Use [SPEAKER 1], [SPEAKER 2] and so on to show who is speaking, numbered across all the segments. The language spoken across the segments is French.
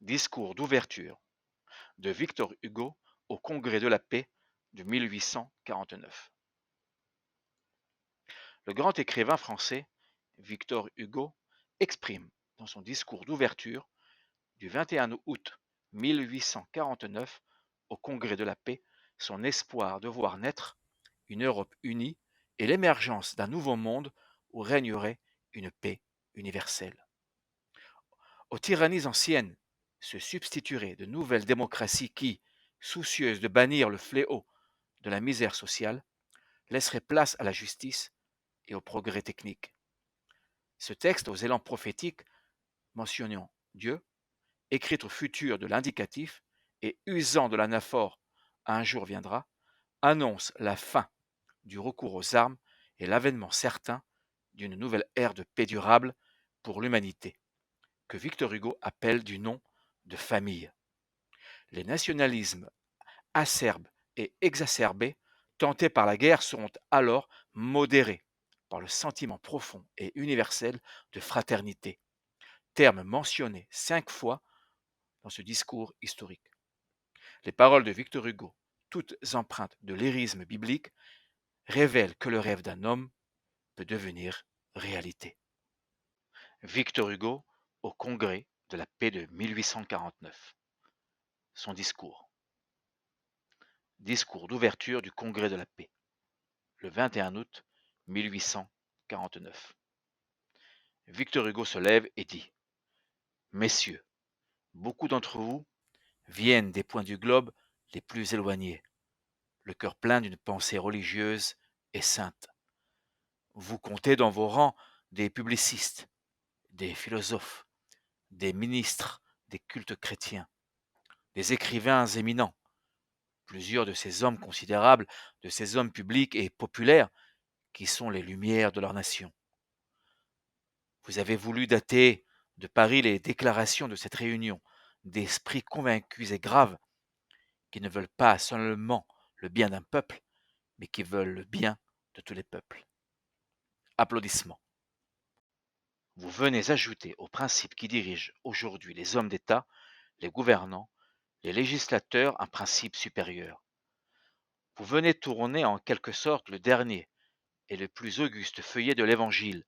[SPEAKER 1] Discours d'ouverture de Victor Hugo au Congrès de la paix de 1849. Le grand écrivain français Victor Hugo exprime dans son discours d'ouverture du 21 août 1849 au Congrès de la paix son espoir de voir naître une Europe unie et l'émergence d'un nouveau monde où régnerait une paix universelle. Aux tyrannies anciennes se substitueraient de nouvelles démocraties qui, soucieuses de bannir le fléau de la misère sociale, laisseraient place à la justice et au progrès technique. Ce texte, aux élans prophétiques mentionnant Dieu, écrit au futur de l'indicatif et usant de l'anaphore un jour viendra, annonce la fin du recours aux armes et l'avènement certain d'une nouvelle ère de paix durable pour l'humanité, que Victor Hugo appelle du nom de famille. Les nationalismes acerbes et exacerbés tentés par la guerre seront alors modérés par le sentiment profond et universel de fraternité, terme mentionné 5 fois dans ce discours historique. Les paroles de Victor Hugo, toutes empreintes de lyrisme biblique, révèlent que le rêve d'un homme peut devenir réalité. Victor Hugo au Congrès de la paix de 1849. Son discours. Discours d'ouverture du Congrès de la paix, le 21 août 1849. Victor Hugo se lève et dit: Messieurs, beaucoup d'entre vous viennent des points du globe les plus éloignés, le cœur plein d'une pensée religieuse et sainte. Vous comptez dans vos rangs des publicistes, des philosophes, des ministres des cultes chrétiens, des écrivains éminents. Plusieurs de ces hommes considérables, de ces hommes publics et populaires, qui sont les lumières de leur nation. Vous avez voulu dater de Paris les déclarations de cette réunion d'esprits convaincus et graves, qui ne veulent pas seulement le bien d'un peuple, mais qui veulent le bien de tous les peuples. Applaudissements. Vous venez ajouter aux principes qui dirigent aujourd'hui les hommes d'État, les gouvernants, les législateurs un principe supérieur. Vous venez tourner en quelque sorte le dernier et le plus auguste feuillet de l'Évangile,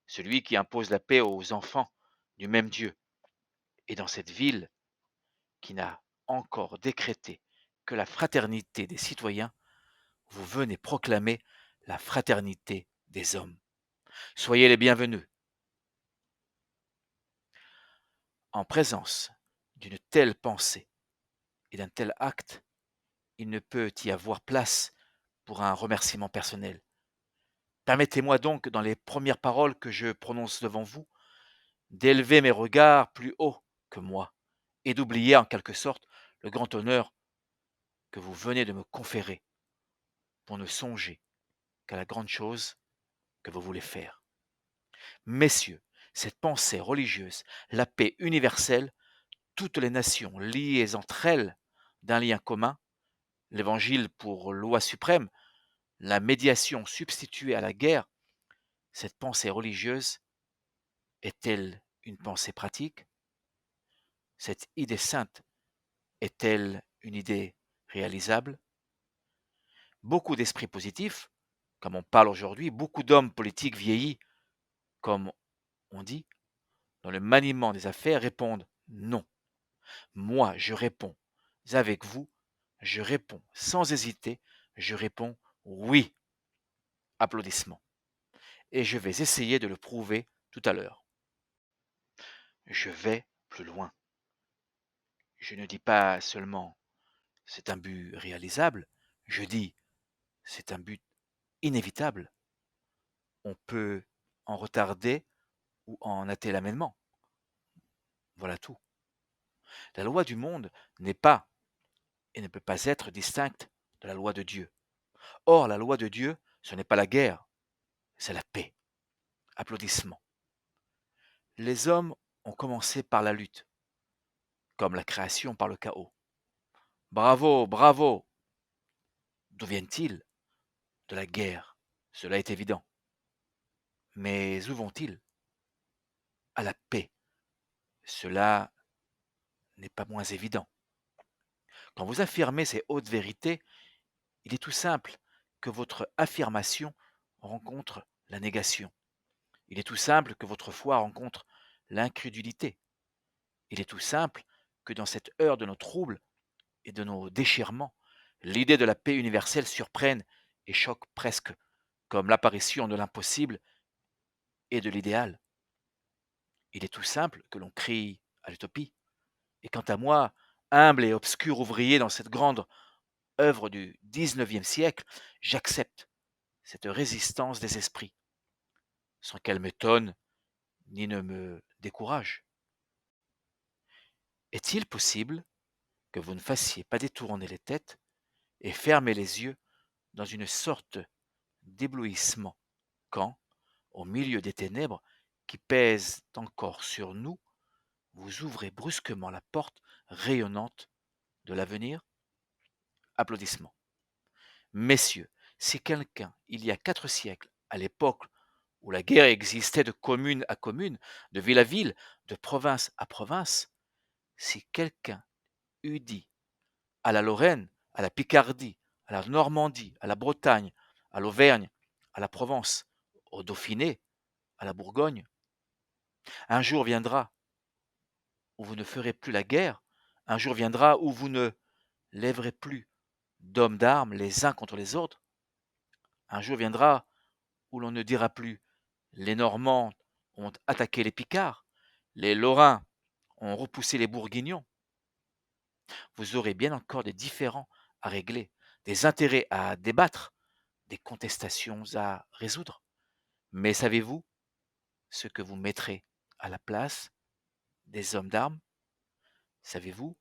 [SPEAKER 1] celui qui impose la paix aux enfants du même Dieu. Et dans cette ville, qui n'a encore décrété que la fraternité des citoyens, vous venez proclamer la fraternité des hommes. Soyez les bienvenus. En présence d'une telle pensée et d'un tel acte, il ne peut y avoir place pour un remerciement personnel. Permettez-moi donc, dans les premières paroles que je prononce devant vous, d'élever mes regards plus haut que moi et d'oublier en quelque sorte le grand honneur que vous venez de me conférer pour ne songer qu'à la grande chose que vous voulez faire. Messieurs, cette pensée religieuse, la paix universelle, toutes les nations liées entre elles d'un lien commun, l'évangile pour loi suprême, la médiation substituée à la guerre, cette pensée religieuse est-elle une pensée pratique? Cette idée sainte est-elle une idée réalisable? Beaucoup d'esprits positifs, comme on parle aujourd'hui, beaucoup d'hommes politiques vieillis, comme on dit, dans le maniement des affaires, répondent non. Moi, je réponds avec vous, je réponds sans hésiter, je réponds oui. Applaudissements. Et je vais essayer de le prouver tout à l'heure. Je vais plus loin. Je ne dis pas seulement c'est un but réalisable, je dis c'est un but inévitable. On peut en retarder ou en hâter l'amènement. Voilà tout. La loi du monde n'est pas et ne peut pas être distincte de la loi de Dieu. Or, la loi de Dieu, ce n'est pas la guerre, c'est la paix. Applaudissements. Les hommes ont commencé par la lutte, comme la création par le chaos. Bravo, bravo. D'où viennent-ils? De la guerre. Cela est évident. Mais où vont-ils? À la paix. Cela n'est pas moins évident. Quand vous affirmez ces hautes vérités, il est tout simple que votre affirmation rencontre la négation. Il est tout simple que votre foi rencontre l'incrédulité. Il est tout simple que dans cette heure de nos troubles et de nos déchirements, l'idée de la paix universelle surprenne et choque presque, comme l'apparition de l'impossible et de l'idéal. Il est tout simple que l'on crie à l'utopie. Et quant à moi, humble et obscur ouvrier dans cette grande œuvre du XIXe siècle, j'accepte cette résistance des esprits, sans qu'elle m'étonne ni ne me décourage. Est-il possible que vous ne fassiez pas détourner les têtes et fermer les yeux dans une sorte d'éblouissement quand, au milieu des ténèbres qui pèsent encore sur nous, vous ouvrez brusquement la porte rayonnante de l'avenir? Applaudissements. Messieurs, si quelqu'un, il y a 4 siècles, à l'époque où la guerre existait de commune à commune, de ville à ville, de province à province, si quelqu'un eût dit à la Lorraine, à la Picardie, à la Normandie, à la Bretagne, à l'Auvergne, à la Provence, au Dauphiné, à la Bourgogne, un jour viendra où vous ne ferez plus la guerre, un jour viendra où vous ne lèverez plus d'hommes d'armes les uns contre les autres, un jour viendra où l'on ne dira plus les Normands ont attaqué les Picards, les Lorrains ont repoussé les Bourguignons. Vous aurez bien encore des différends à régler, des intérêts à débattre, des contestations à résoudre. Mais savez-vous ce que vous mettrez à la place des hommes d'armes? Savez-vous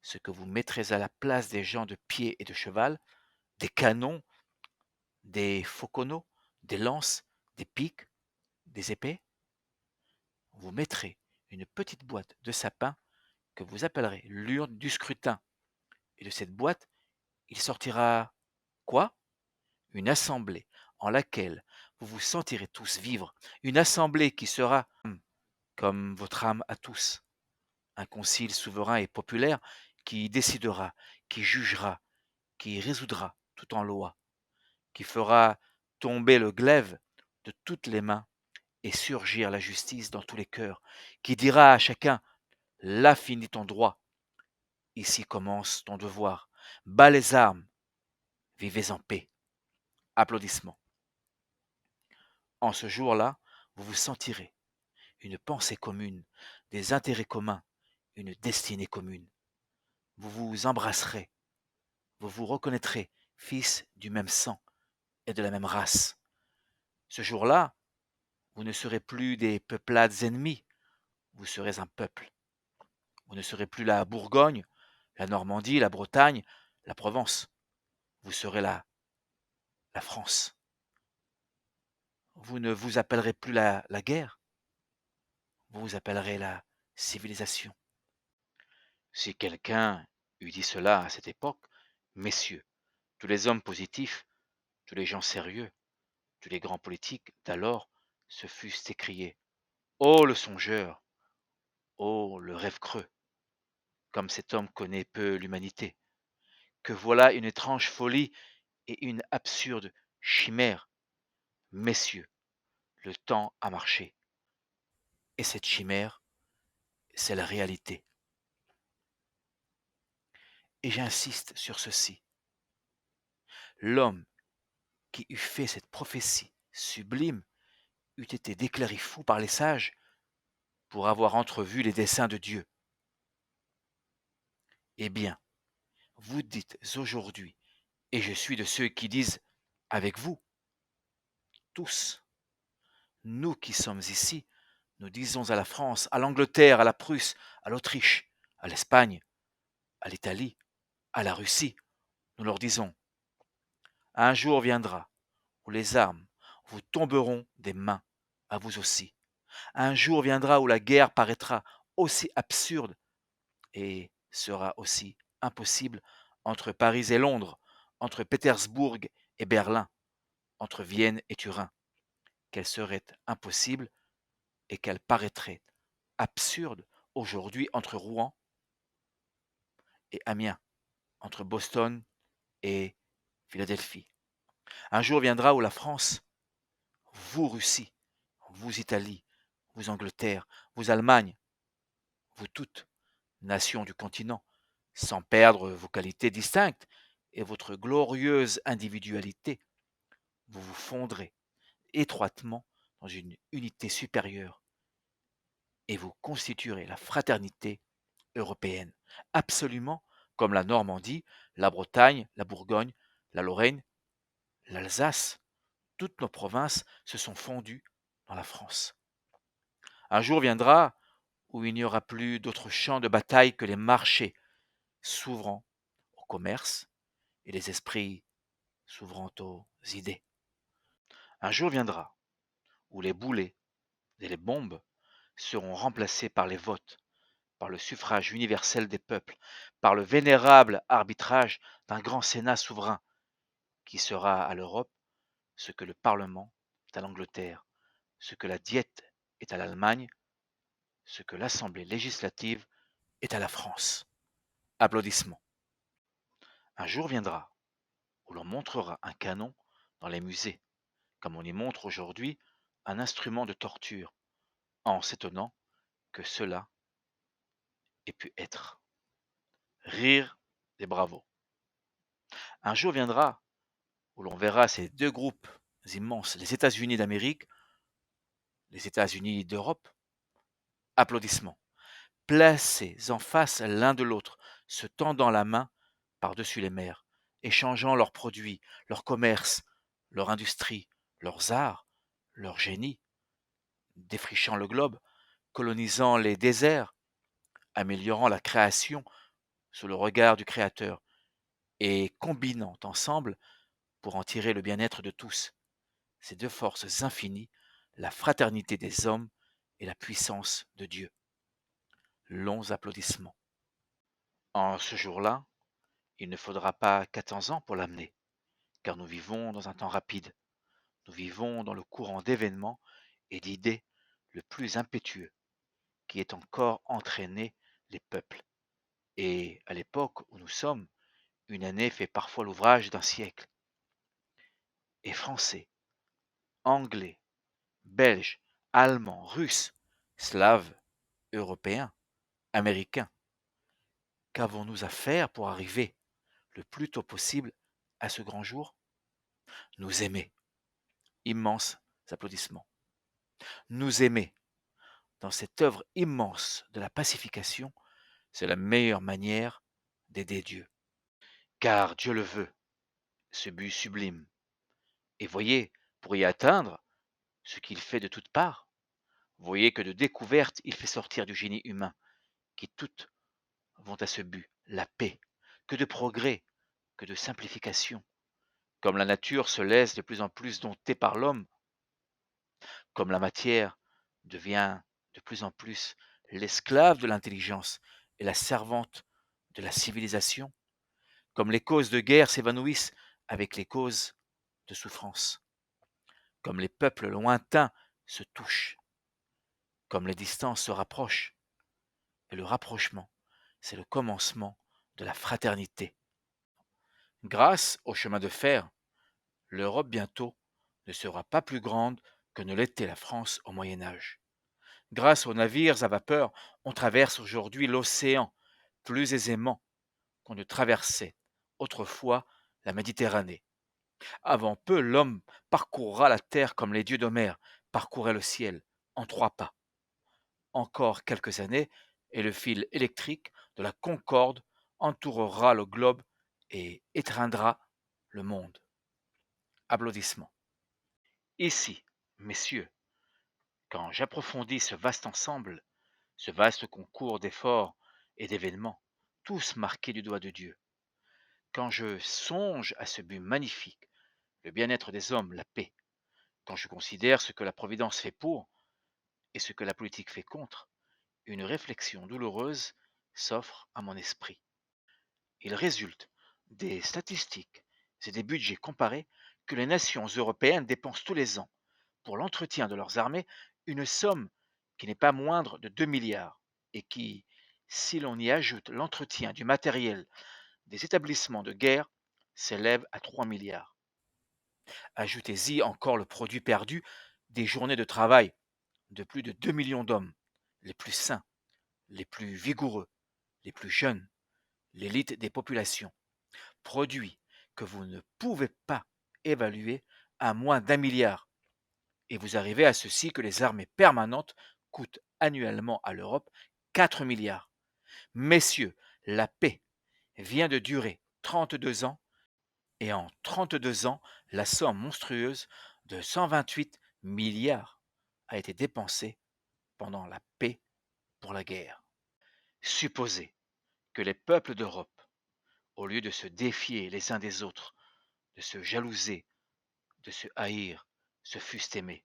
[SPEAKER 1] ce que vous mettrez à la place des gens de pied et de cheval, des canons, des fauconneaux, des lances, des piques, des épées? Vous mettrez une petite boîte de sapin que vous appellerez l'urne du scrutin. Et de cette boîte, il sortira quoi? Une assemblée en laquelle vous vous sentirez tous vivre, une assemblée qui sera comme votre âme à tous, un concile souverain et populaire qui décidera, qui jugera, qui résoudra tout en loi, qui fera tomber le glaive de toutes les mains et surgir la justice dans tous les cœurs, qui dira à chacun: là finit ton droit, ici commence ton devoir, bas les armes, vivez en paix. Applaudissements. En ce jour-là, vous vous sentirez une pensée commune, des intérêts communs, une destinée commune. Vous vous embrasserez, vous vous reconnaîtrez fils du même sang et de la même race. Ce jour-là, vous ne serez plus des peuplades ennemies, vous serez un peuple. Vous ne serez plus la Bourgogne, la Normandie, la Bretagne, la Provence. Vous serez la France. Vous ne vous appellerez plus la guerre, vous vous appellerez la civilisation. Si quelqu'un eût dit cela à cette époque, messieurs, tous les hommes positifs, tous les gens sérieux, tous les grands politiques d'alors se fussent écriés: ô le songeur, ô le rêve creux, comme cet homme connaît peu l'humanité, que voilà une étrange folie et une absurde chimère. Messieurs, le temps a marché, et cette chimère, c'est la réalité. Et j'insiste sur ceci. L'homme qui eût fait cette prophétie sublime eût été déclaré fou par les sages pour avoir entrevu les desseins de Dieu. Eh bien, vous dites aujourd'hui, et je suis de ceux qui disent avec vous, tous, nous qui sommes ici, nous disons à la France, à l'Angleterre, à la Prusse, à l'Autriche, à l'Espagne, à l'Italie, à la Russie, nous leur disons, un jour viendra où les armes vous tomberont des mains, à vous aussi. Un jour viendra où la guerre paraîtra aussi absurde et sera aussi impossible entre Paris et Londres, entre Pétersbourg et Berlin, entre Vienne et Turin, qu'elle serait impossible et qu'elle paraîtrait absurde aujourd'hui entre Rouen et Amiens, entre Boston et Philadelphie. Un jour viendra où la France, vous Russie, vous Italie, vous Angleterre, vous Allemagne, vous toutes, nations du continent, sans perdre vos qualités distinctes et votre glorieuse individualité, vous vous fondrez étroitement dans une unité supérieure et vous constituerez la fraternité européenne, absolument comme la Normandie, la Bretagne, la Bourgogne, la Lorraine, l'Alsace, toutes nos provinces se sont fondues dans la France. Un jour viendra où il n'y aura plus d'autre champ de bataille que les marchés s'ouvrant au commerce et les esprits s'ouvrant aux idées. Un jour viendra où les boulets et les bombes seront remplacés par les votes, par le suffrage universel des peuples, par le vénérable arbitrage d'un grand Sénat souverain qui sera à l'Europe ce que le Parlement est à l'Angleterre, ce que la Diète est à l'Allemagne, ce que l'Assemblée législative est à la France. Applaudissements. Un jour viendra où l'on montrera un canon dans les musées, comme on y montre aujourd'hui un instrument de torture, en s'étonnant que cela ait pu être. Rire des bravos. Un jour viendra où l'on verra ces deux groupes immenses, les États-Unis d'Amérique, les États-Unis d'Europe, applaudissements, placés en face l'un de l'autre, se tendant la main par-dessus les mers, échangeant leurs produits, leur commerce, leur industrie, leurs arts, leur génie, défrichant le globe, colonisant les déserts, améliorant la création sous le regard du Créateur, et combinant ensemble pour en tirer le bien-être de tous. Ces deux forces infinies, la fraternité des hommes et la puissance de Dieu. Longs applaudissements. En ce jour-là, il ne faudra pas 14 ans pour l'amener, car nous vivons dans un temps rapide. Nous vivons dans le courant d'événements et d'idées le plus impétueux qui ait encore entraîné les peuples. Et à l'époque où nous sommes, une année fait parfois l'ouvrage d'un siècle. Et français, anglais, belges, allemands, russes, slaves, européens, américains, qu'avons-nous à faire pour arriver le plus tôt possible à ce grand jour? Nous aimer. Immenses applaudissements. Nous aimer. Dans cette œuvre immense de la pacification, c'est la meilleure manière d'aider Dieu. Car Dieu le veut, ce but sublime. Et voyez, pour y atteindre, ce qu'il fait de toutes parts, voyez que de découvertes il fait sortir du génie humain, qui toutes vont à ce but, la paix, que de progrès, que de simplification. Comme la nature se laisse de plus en plus dompter par l'homme, comme la matière devient de plus en plus l'esclave de l'intelligence et la servante de la civilisation, comme les causes de guerre s'évanouissent avec les causes de souffrance, comme les peuples lointains se touchent, comme les distances se rapprochent, et le rapprochement, c'est le commencement de la fraternité. Grâce au chemin de fer, l'Europe bientôt ne sera pas plus grande que ne l'était la France au Moyen Âge. Grâce aux navires à vapeur, on traverse aujourd'hui l'océan plus aisément qu'on ne traversait autrefois la Méditerranée. Avant peu, l'homme parcourra la terre comme les dieux d'Homère parcouraient le ciel, en 3 pas. Encore quelques années, et le fil électrique de la Concorde entourera le globe et étreindra le monde. Applaudissements. Ici, messieurs, quand j'approfondis ce vaste ensemble, ce vaste concours d'efforts et d'événements, tous marqués du doigt de Dieu, quand je songe à ce but magnifique, le bien-être des hommes, la paix, quand je considère ce que la Providence fait pour et ce que la politique fait contre, une réflexion douloureuse s'offre à mon esprit. Il résulte des statistiques et des budgets comparés que les nations européennes dépensent tous les ans pour l'entretien de leurs armées une somme qui n'est pas moindre de 2 milliards et qui, Si l'on y ajoute l'entretien du matériel des établissements de guerre, s'élève à 3 milliards. Ajoutez-y encore le produit perdu des journées de travail de plus de 2 millions d'hommes, les plus sains, les plus vigoureux, les plus jeunes, l'élite des populations, produit que vous ne pouvez pas évaluer à moins d'1 milliard. Et vous arrivez à ceci que les armées permanentes coûtent annuellement à l'Europe 4 milliards. Messieurs, la paix vient de durer 32 ans et en 32 ans, la somme monstrueuse de 128 milliards a été dépensée pendant la paix pour la guerre. Supposez que les peuples d'Europe, au lieu de se défier les uns des autres, de se jalouser, de se haïr, se fussent aimés.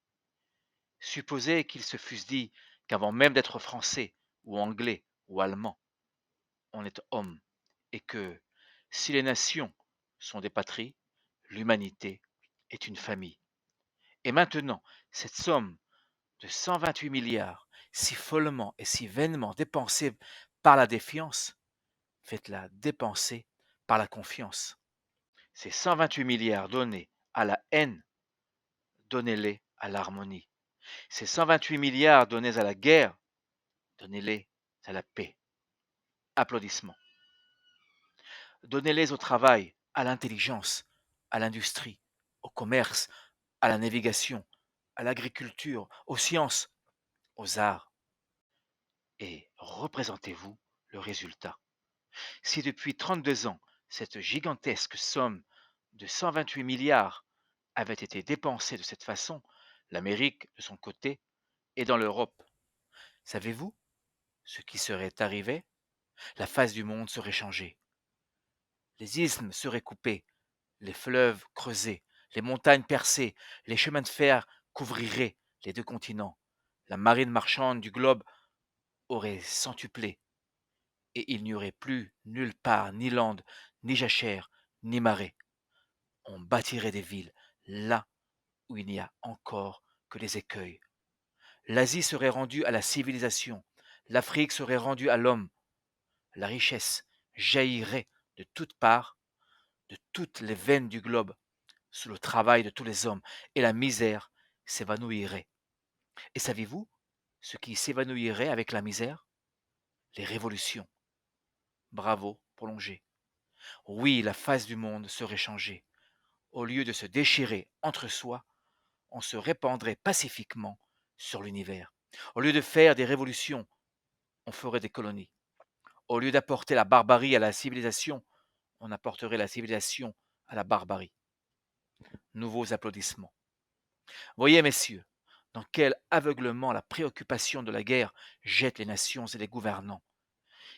[SPEAKER 1] Supposez qu'ils se fussent dit qu'avant même d'être français ou anglais ou allemand, on est homme et que, si les nations sont des patries, l'humanité est une famille. Et maintenant, cette somme de 128 milliards, si follement et si vainement dépensée par la défiance, faites-la dépenser par la confiance. Ces 128 milliards donnés à la haine, donnez-les à l'harmonie. Ces 128 milliards donnés à la guerre, donnez-les à la paix. Applaudissements. Donnez-les au travail, à l'intelligence, à l'industrie, au commerce, à la navigation, à l'agriculture, aux sciences, aux arts. Et représentez-vous le résultat. Si depuis 32 ans, cette gigantesque somme de 128 milliards avait été dépensée de cette façon, l'Amérique, de son côté, et dans l'Europe, savez-vous ce qui serait arrivé? La face du monde serait changée. Les isthmes seraient coupés, les fleuves creusés, les montagnes percées, les chemins de fer couvriraient les deux continents. La marine marchande du globe aurait centuplé, et il n'y aurait plus nulle part ni lande, ni jachère, ni marais. On bâtirait des villes là où il n'y a encore que les écueils. L'Asie serait rendue à la civilisation, l'Afrique serait rendue à l'homme, la richesse jaillirait de toutes parts, de toutes les veines du globe, sous le travail de tous les hommes, et la misère s'évanouirait. Et savez-vous ce qui s'évanouirait avec la misère? Les révolutions. Bravo, prolongez. Oui, la face du monde serait changée. Au lieu de se déchirer entre soi, on se répandrait pacifiquement sur l'univers. Au lieu de faire des révolutions, on ferait des colonies. Au lieu d'apporter la barbarie à la civilisation, on apporterait la civilisation à la barbarie. Nouveaux applaudissements. Voyez, messieurs, dans quel aveuglement la préoccupation de la guerre jette les nations et les gouvernants.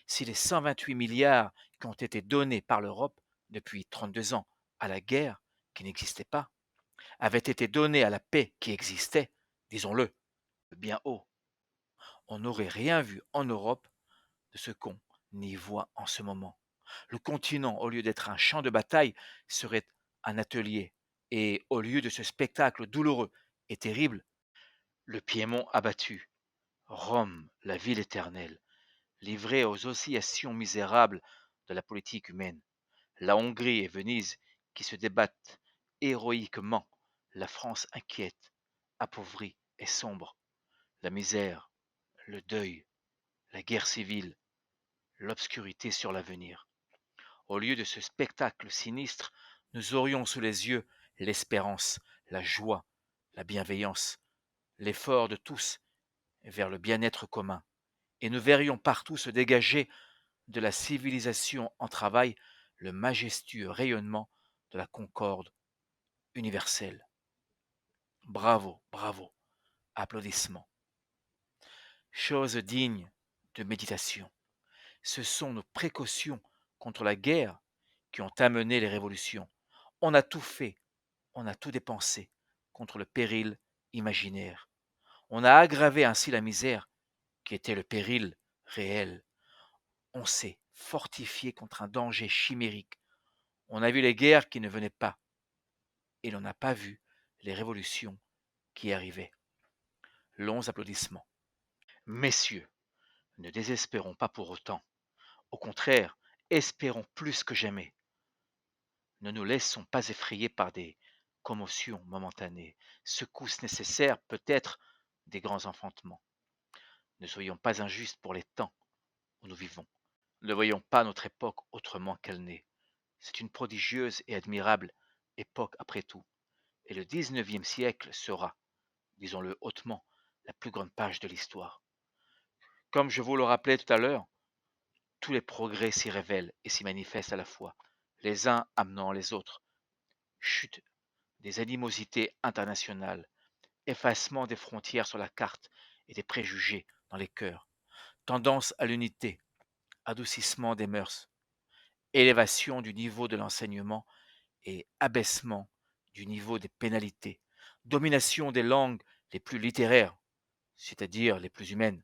[SPEAKER 1] Si les 128 milliards qui ont été donnés par l'Europe depuis 32 ans à la guerre, qui n'existait pas, avaient été donnés à la paix qui existait, disons-le, bien haut, on n'aurait rien vu en Europe de ce qu'on y voit en ce moment. Le continent, au lieu d'être un champ de bataille, serait un atelier, et au lieu de ce spectacle douloureux et terrible, le Piémont abattu, Rome, la ville éternelle, livrée aux oscillations misérables de la politique humaine, la Hongrie et Venise qui se débattent héroïquement, la France inquiète, appauvrie et sombre, la misère, le deuil, la guerre civile, l'obscurité sur l'avenir. Au lieu de ce spectacle sinistre, nous aurions sous les yeux l'espérance, la joie, la bienveillance, l'effort de tous vers le bien-être commun, et nous verrions partout se dégager de la civilisation en travail le majestueux rayonnement de la concorde universelle. Bravo, bravo, applaudissements. Chose digne de méditation. Ce sont nos précautions contre la guerre qui ont amené les révolutions. On a tout fait, on a tout dépensé contre le péril imaginaire. On a aggravé ainsi la misère qui était le péril réel. On s'est fortifié contre un danger chimérique. On a vu les guerres qui ne venaient pas, et l'on n'a pas vu les révolutions qui arrivaient. Longs applaudissements. Messieurs, Ne désespérons pas pour autant. Au contraire, espérons plus que jamais. Ne nous laissons pas effrayer par des commotions momentanées, secousses nécessaires, peut-être des grands enfantements. Ne soyons pas injustes pour les temps où nous vivons. Ne voyons pas notre époque autrement qu'elle n'est. C'est une prodigieuse et admirable époque après tout, et le 19e siècle sera, disons-le hautement, la plus grande page de l'histoire. Comme je vous le rappelais tout à l'heure, tous les progrès s'y révèlent et s'y manifestent à la fois, les uns amenant les autres. Chute des animosités internationales, effacement des frontières sur la carte et des préjugés dans les cœurs, tendance à l'unité, adoucissement des mœurs, élévation du niveau de l'enseignement et abaissement du niveau des pénalités, domination des langues les plus littéraires, c'est-à-dire les plus humaines.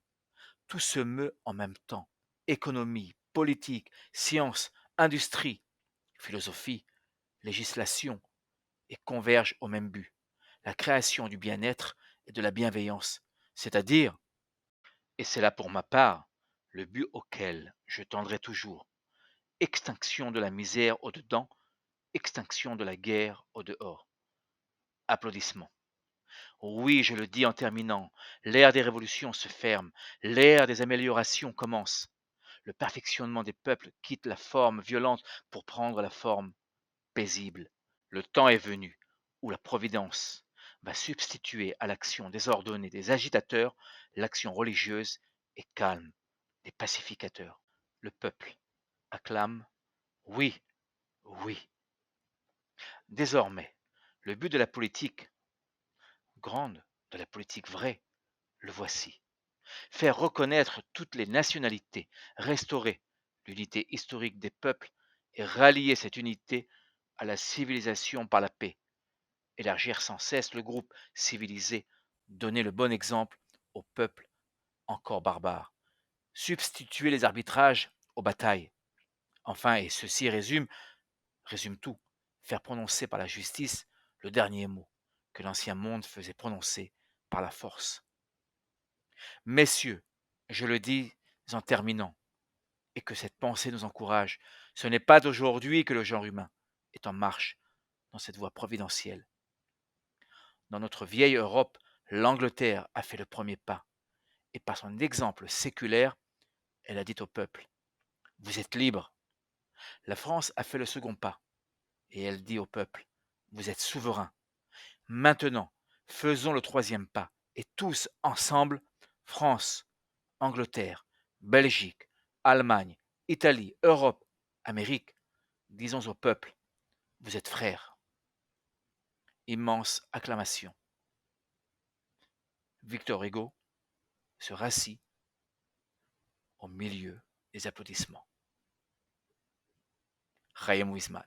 [SPEAKER 1] Tout se meut en même temps. Économie, politique, science, industrie, philosophie, législation, et convergent au même but, la création du bien-être et de la bienveillance, c'est-à-dire, et c'est là pour ma part, le but auquel je tendrai toujours, extinction de la misère au-dedans, extinction de la guerre au-dehors. Applaudissements. Oui, je le dis en terminant, l'ère des révolutions se ferme, l'ère des améliorations commence. Le perfectionnement des peuples quitte la forme violente pour prendre la forme paisible. Le temps est venu où la Providence va substituer à l'action désordonnée des agitateurs l'action religieuse et calme des pacificateurs. Le peuple acclame oui, oui. Désormais, le but de la politique grande, de la politique vraie, le voici. Faire reconnaître toutes les nationalités, restaurer l'unité historique des peuples et rallier cette unité à la civilisation par la paix, élargir sans cesse le groupe civilisé, donner le bon exemple aux peuples encore barbares, substituer les arbitrages aux batailles. Enfin, et ceci résume tout, faire prononcer par la justice le dernier mot que l'ancien monde faisait prononcer par la force. Messieurs, je le dis en terminant, et que cette pensée nous encourage, ce n'est pas d'aujourd'hui que le genre humain est en marche dans cette voie providentielle. Dans notre vieille Europe, l'Angleterre a fait le premier pas, et par son exemple séculaire, elle a dit au peuple, vous êtes libres. La France a fait le second pas, et elle dit au peuple, vous êtes souverains. Maintenant, faisons le troisième pas, et tous ensemble, France, Angleterre, Belgique, Allemagne, Italie, Europe, Amérique, disons au peuple, vous êtes frères. Immense acclamation. Victor Hugo se rassit au milieu des applaudissements. Chaim Weizmann.